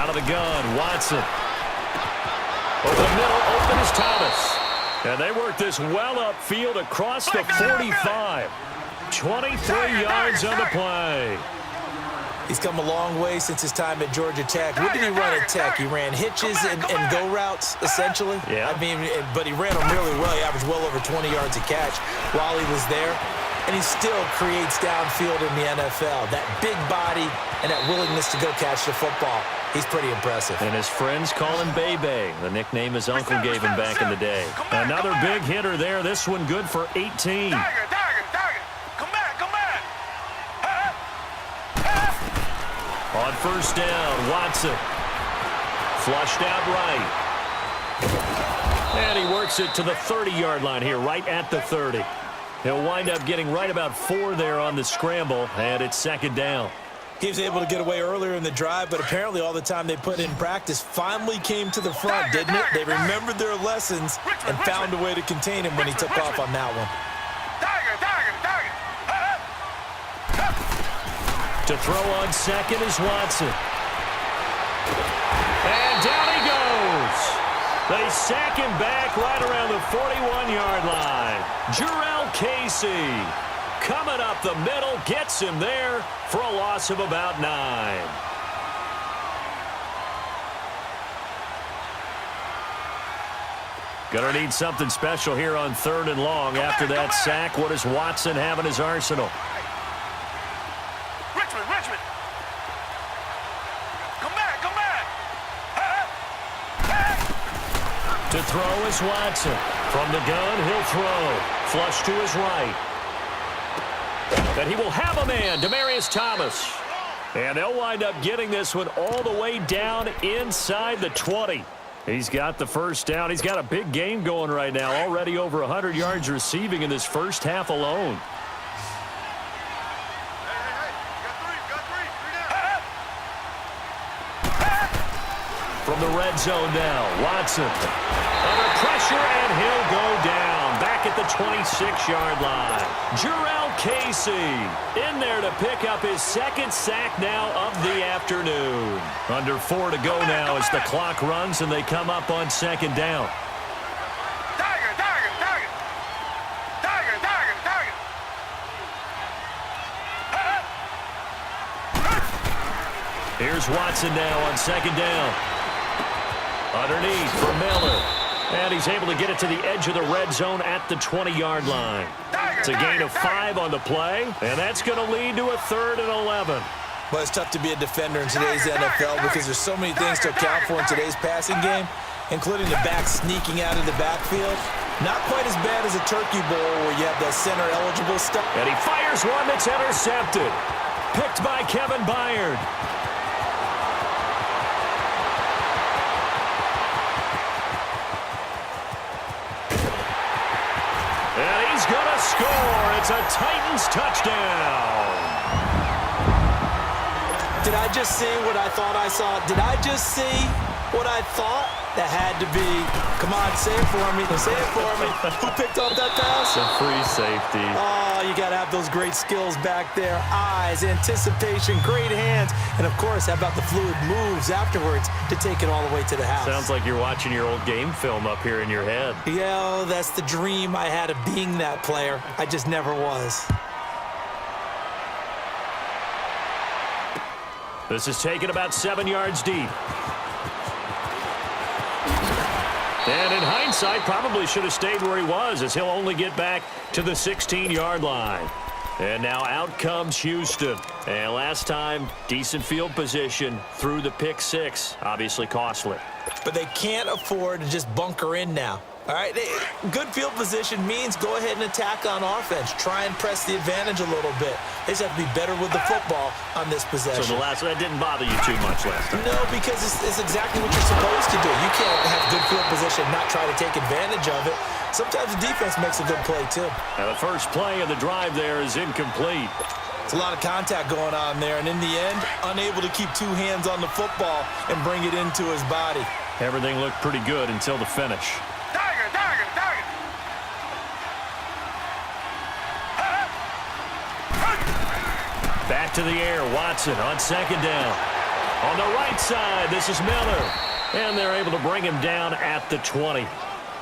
Out of the gun, Watson. Over the middle, open is Thomas. And they work this well upfield across the 45. 23 yards on the play. He's come a long way since his time at Georgia Tech. What did he run at Tech? He ran hitches and go routes, essentially. Yeah. I mean, but he ran them really well. He averaged well over 20 yards a catch while he was there. And he still creates downfield in the NFL. That big body and that willingness to go catch the football. He's pretty impressive. And his friends call him Bebe, the nickname his uncle gave him back in the day. Another big hitter there. This one good for 18. On first down, Watson. Flushed out right. And he works it to the 30-yard line here, right at the 30. He'll wind up getting right about 4 there on the scramble, and it's second down. He was able to get away earlier in the drive, but apparently all the time they put in practice finally came to the front, didn't it? They remembered their lessons and found a way to contain him when he took off on that one. To throw on second is Watson. And down he goes. They sack him back right around the 41-yard line. Jarrell Casey coming up the middle, gets him there for a loss of about 9. Gonna need something special here on 3rd and long. After that sack, what does Watson have in his arsenal? To throw is Watson. From the gun, he'll throw. Flush to his right. And he will have a man, Demaryius Thomas. And they'll wind up getting this one all the way down inside the 20. He's got the first down. He's got a big game going right now. Already over 100 yards receiving in this first half alone. From the red zone now, Watson under pressure, and he'll go down back at the 26-yard line. Jarrell Casey in there to pick up his second sack now of the afternoon. Under 4 to go now as the clock runs and they come up on second down. Here's Watson now on second down. Underneath for Miller. And he's able to get it to the edge of the red zone at the 20-yard line. It's a gain of 5 on the play, and that's going to lead to a 3rd and 11. Well, it's tough to be a defender in today's NFL because there's so many things to account for in today's passing game, including the back sneaking out of the backfield. Not quite as bad as a turkey bowl where you have that center-eligible stuff. And he fires one that's intercepted. Picked by Kevin Byard. And he's going to score. It's a Titans touchdown. Did I just see what I thought I saw? Did I just see what I thought? That had to be. Come on, say it for me. Say it for me. Who picked up that pass? The free safety. Oh, you got to have those great skills back there. Eyes, anticipation, great hands. And, of course, how about the fluid moves afterwards to take it all the way to the house? Sounds like you're watching your old game film up here in your head. Yeah, that's the dream I had of being that player. I just never was. This is taken about 7 yards deep. And in hindsight, probably should have stayed where he was, as he'll only get back to the 16-yard line. And now out comes Houston. And last time, decent field position through the pick 6. Obviously costly. But they can't afford to just bunker in now. All right, good field position means go ahead and attack on offense. Try and press the advantage a little bit. They just have to be better with the football on this possession. So that didn't bother you too much last time? No, because it's exactly what you're supposed to do. You can't have good field position and not try to take advantage of it. Sometimes the defense makes a good play, too. Now the first play of the drive there is incomplete. It's a lot of contact going on there, and in the end, unable to keep 2 hands on the football and bring it into his body. Everything looked pretty good until the finish. Back to the air, Watson on second down. On the right side, this is Miller. And they're able to bring him down at the 20.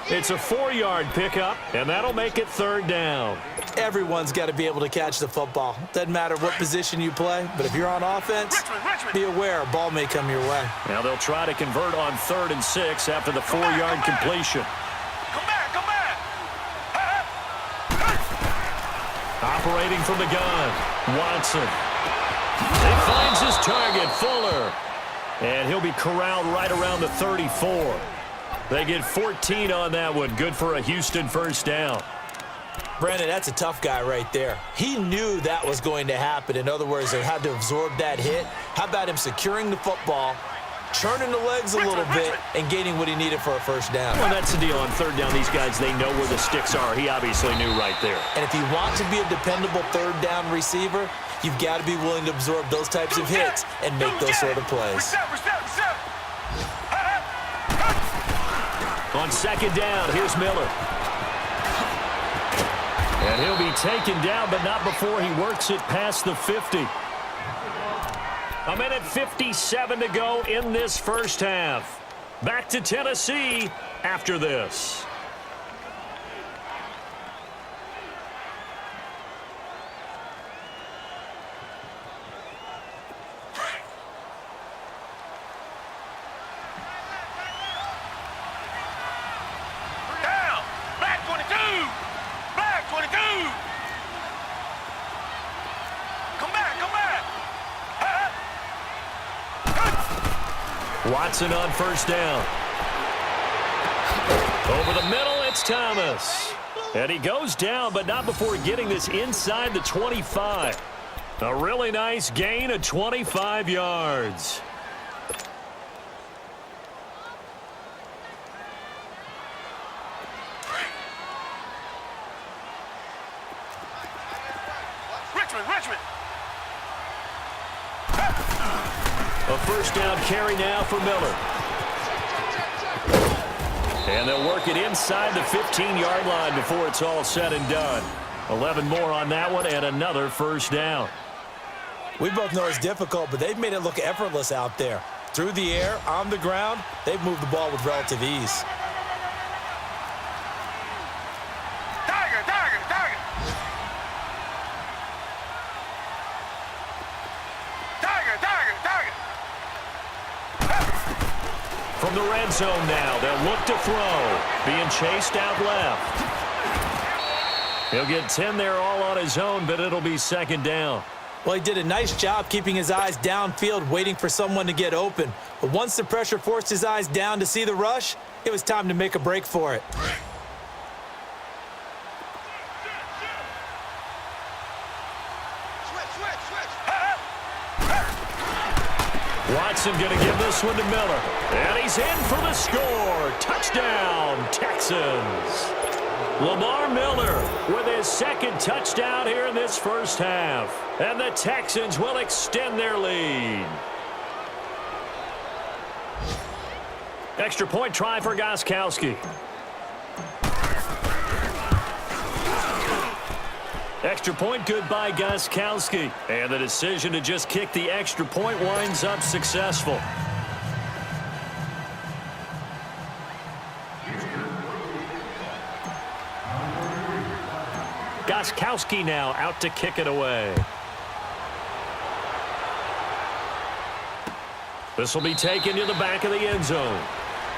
It's a 4-yard pickup, and that'll make it 3rd down. Everyone's got to be able to catch the football. Doesn't matter what position you play, but if you're on offense, be aware a ball may come your way. Now they'll try to convert on 3rd and 6 after the 4-yard completion. Come back, come back. Operating from the gun, Watson. He finds his target, Fuller. And he'll be corralled right around the 34. They get 14 on that one. Good for a Houston 1st down. Brandon, that's a tough guy right there. He knew that was going to happen. In other words, they had to absorb that hit. How about him securing the football, churning the legs a little bit, and gaining what he needed for a 1st down? Well, that's the deal. On 3rd down, these guys, they know where the sticks are. He obviously knew right there. And if you want to be a dependable 3rd down receiver, you've got to be willing to absorb those types of hits and make those sort of plays. On 2nd down, here's Miller. And he'll be taken down, but not before he works it past the 50. 1:57 to go in this 1st half. Back to Tennessee after this. Watson on 1st down. Over the middle, it's Thomas. And he goes down, but not before getting this inside the 25. A really nice gain of 25 yards. Richmond. A 1st down carry now for Miller. And they'll work it inside the 15-yard line before it's all said and done. 11 more on that one and another 1st down. We both know it's difficult, but they've made it look effortless out there. Through the air, on the ground, they've moved the ball with relative ease. From the red zone now, they'll look to throw. Being chased out left. He'll get 10 there all on his own, but it'll be 2nd down. Well, he did a nice job keeping his eyes downfield, waiting for someone to get open. But once the pressure forced his eyes down to see the rush, it was time to make a break for it. Watson going to give this one to Miller. And he's in for the score. Touchdown, Texans. Lamar Miller with his 2nd touchdown here in this 1st half. And the Texans will extend their lead. Extra point try for Gostkowski. Extra point good by Gostkowski. And the decision to just kick the extra point winds up successful. Gostkowski now out to kick it away. This will be taken to the back of the end zone.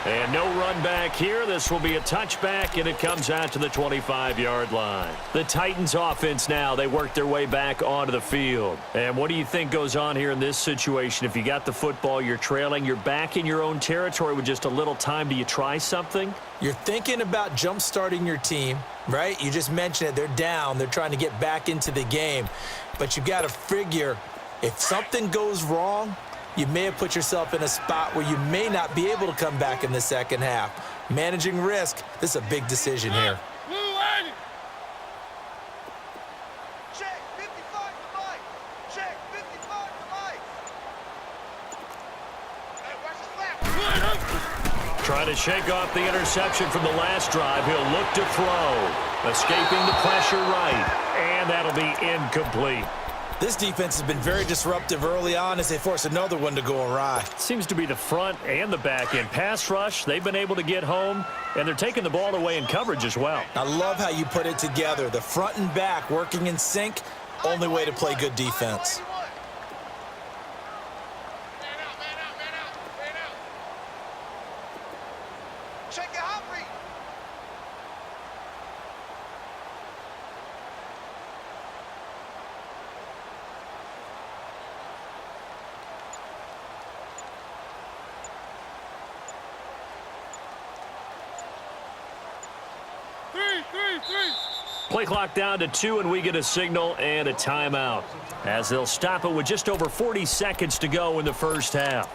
And no run back here. This will be a touchback, and it comes out to the 25-yard line. The Titans offense now, they work their way back onto the field. And what do you think goes on here in this situation? If you got the football, you're trailing, you're back in your own territory with just a little time. Do you try something? You're thinking about jump-starting your team, right? You just mentioned it. They're down. They're trying to get back into the game. But you've got to figure if something goes wrong, you may have put yourself in a spot where you may not be able to come back in the 2nd half. Managing risk, this is a big decision here. Check, 55 to Mike. Check, 55 to Mike. Hey, watch his flat. Trying to shake off the interception from the last drive. He'll look to throw. Escaping the pressure right. And that'll be incomplete. This defense has been very disruptive early on as they force another one to go awry. Seems to be the front and the back end. Pass rush, they've been able to get home, and they're taking the ball away in coverage as well. I love how you put it together. The front and back working in sync, only way to play good defense. Check your hot read. Play clock down to 2, and we get a signal and a timeout, as they'll stop it with just over 40 seconds to go in the first half.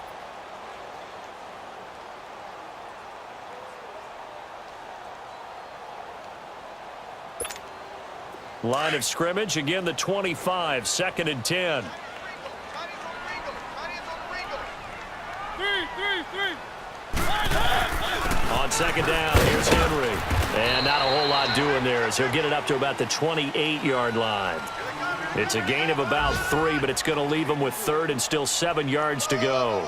Line of scrimmage, again the 25, 2nd and 10. On second down, here's Henry. And not a whole lot doing there as he'll get it up to about the 28-yard line. It's a gain of about 3, but it's going to leave him with 3rd and still 7 yards to go.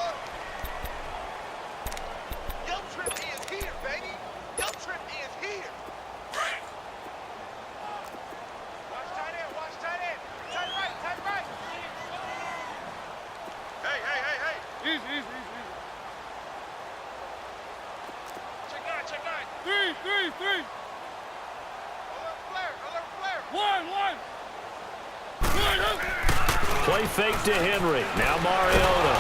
Play fake to Henry. Now Mariota.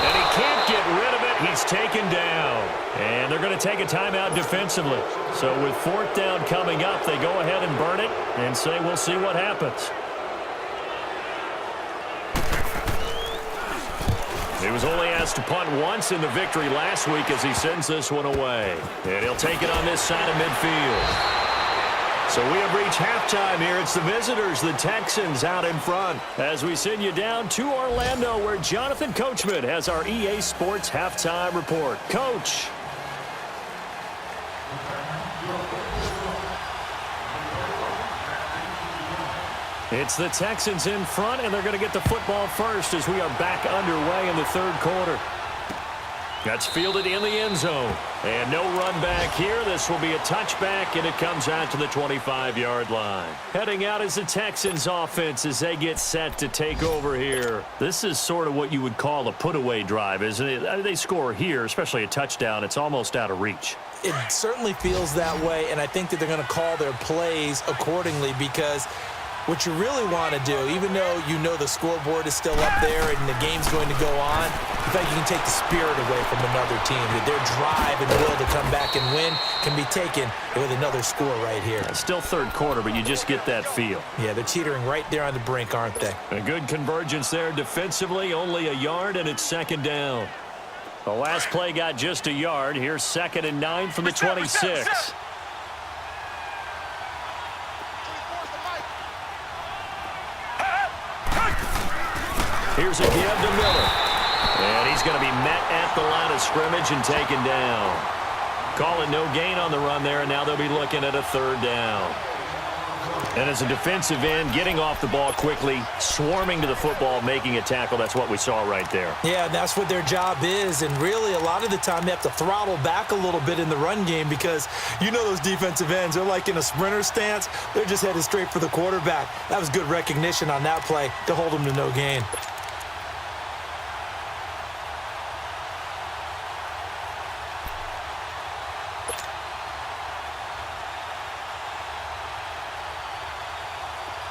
And he can't get rid of it. He's taken down. And they're going to take a timeout defensively. So with 4th down coming up, they go ahead and burn it and say we'll see what happens. He was only asked to punt once in the victory last week as he sends this one away. And he'll take it on this side of midfield. So we have reached halftime here. It's the visitors, the Texans, out in front. As we send you down to Orlando, where Jonathan Coachman has our EA Sports halftime report. Coach. It's the Texans in front, and they're going to get the football first as we are back underway in the 3rd quarter. That's fielded in the end zone. And no run back here. This will be a touchback, and it comes out to the 25-yard line. Heading out is the Texans offense as they get set to take over here. This is sort of what you would call a put-away drive, isn't it? They score here, especially a touchdown. It's almost out of reach. It certainly feels that way, and I think that they're going to call their plays accordingly because what you really want to do, even though you know the scoreboard is still up there and the game's going to go on, in fact, you can take the spirit away from another team. Their drive and will to come back and win can be taken with another score right here. It's still 3rd quarter, but you just get that feel. Yeah, they're teetering right there on the brink, aren't they? A good convergence there defensively, only a yard, and it's 2nd down. The last play got just a yard. Here's 2nd and 9 from the 26. Here's a give to Miller. And he's going to be met at the line of scrimmage and taken down. Calling no gain on the run there, and now they'll be looking at a 3rd down. And as a defensive end, getting off the ball quickly, swarming to the football, making a tackle, that's what we saw right there. Yeah, and that's what their job is. And really, a lot of the time, they have to throttle back a little bit in the run game because you know those defensive ends, they're like in a sprinter stance. They're just headed straight for the quarterback. That was good recognition on that play to hold them to no gain.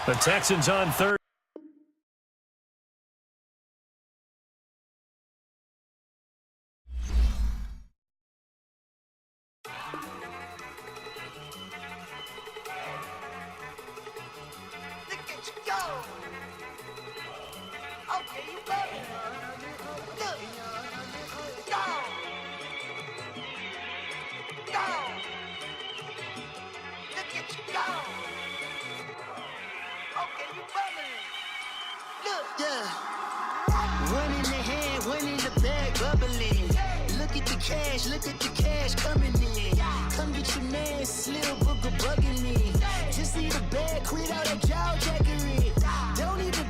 The Texans on 3rd. Look at you go. Okay, you got it. Look. Go. Go. Look at you go. Okay, you bumming. Look. Yeah. One in the hand, one in the bag, bubbling. Look at the cash coming in. Come get your man, Slim Booger bugging me. Just need a bag, quit out that jaw jackery. Don't even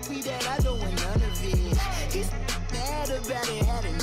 be that I don't want none of it. He's mad about it, had a